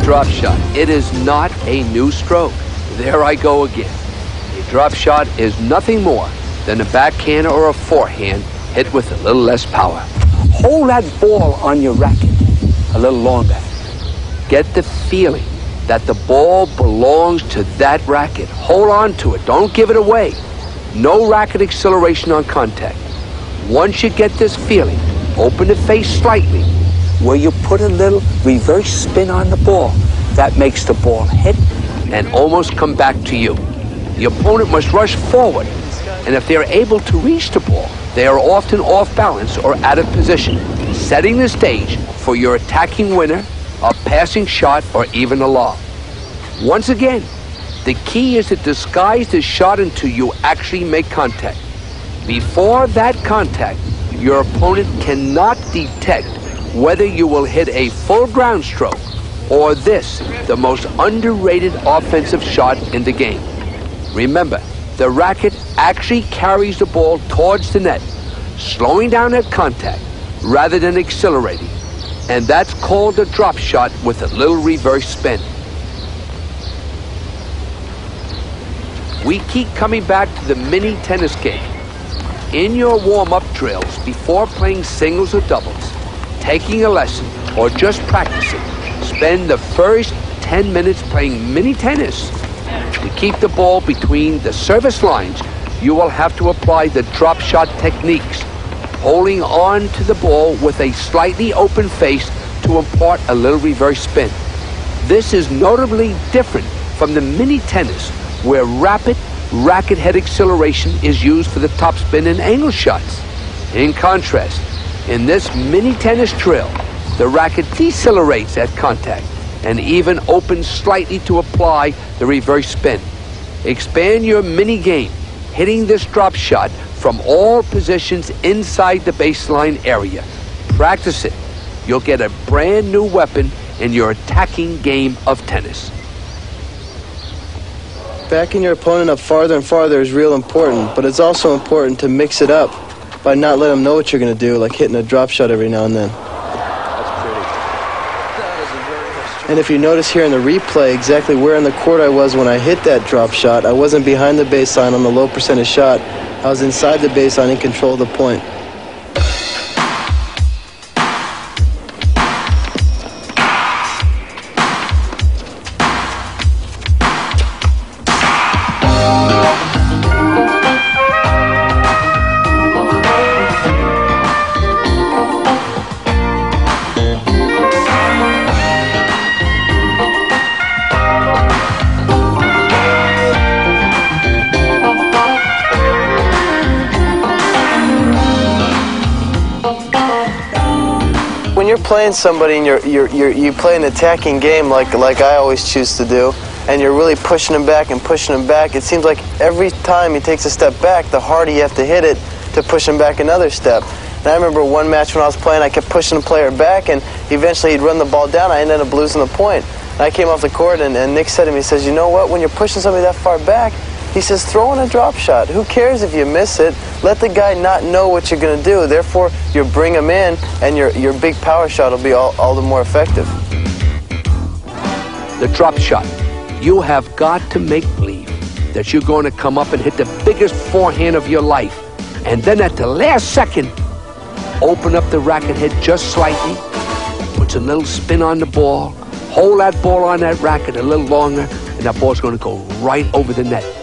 drop shot. It is not a new stroke. There I go again. A drop shot is nothing more than a backhand or a forehand hit with a little less power. Hold that ball on your racket a little longer. Get the feeling that the ball belongs to that racket. Hold on to it. Don't give it away. No racket acceleration on contact. Once you get this feeling, open the face slightly, Where you put a little reverse spin on the ball. That makes the ball hit and almost come back to you. The opponent must rush forward, and if they are able to reach the ball, they are often off balance or out of position, setting the stage for your attacking winner, a passing shot, or even a lob. Once again, the key is to disguise the shot until you actually make contact. Before that contact, your opponent cannot detect whether you will hit a full ground stroke or this, the most underrated offensive shot in the game. Remember, the racket actually carries the ball towards the net, slowing down at contact rather than accelerating. And that's called a drop shot with a little reverse spin. We keep coming back to the mini tennis game. In your warm-up drills, before playing singles or doubles, taking a lesson, or just practicing, spend the first 10 minutes playing mini tennis. To keep the ball between the service lines, you will have to apply the drop shot techniques, holding on to the ball with a slightly open face to impart a little reverse spin. This is notably different from the mini tennis, where rapid racket head acceleration is used for the topspin and angle shots. In contrast, in this mini tennis drill, the racket decelerates at contact and even opens slightly to apply the reverse spin. Expand your mini game, hitting this drop shot from all positions inside the baseline area. Practice it. You'll get a brand new weapon in your attacking game of tennis. Backing your opponent up farther and farther is real important, but it's also important to mix it up by not letting them know what you're going to do, like hitting a drop shot every now and then. That's pretty. And if you notice here in the replay exactly where in the court I was when I hit that drop shot, I wasn't behind the baseline on the low percentage shot. I was inside the baseline in control of the point. When you're playing somebody and you play an attacking game like I always choose to do, and you're really pushing him back and pushing him back, it seems like every time he takes a step back, the harder you have to hit it to push him back another step. And I remember one match when I was playing, I kept pushing the player back, and eventually he'd run the ball down. I ended up losing the point. And I came off the court, and Nick said to me, he says, you know what, when you're pushing somebody that far back, he says, throw in a drop shot. Who cares if you miss it? Let the guy not know what you're going to do. Therefore, you bring him in, and your big power shot will be all the more effective. The drop shot. You have got to make believe that you're going to come up and hit the biggest forehand of your life. And then at the last second, open up the racket head just slightly, puts a little spin on the ball, hold that ball on that racket a little longer, and that ball's going to go right over the net.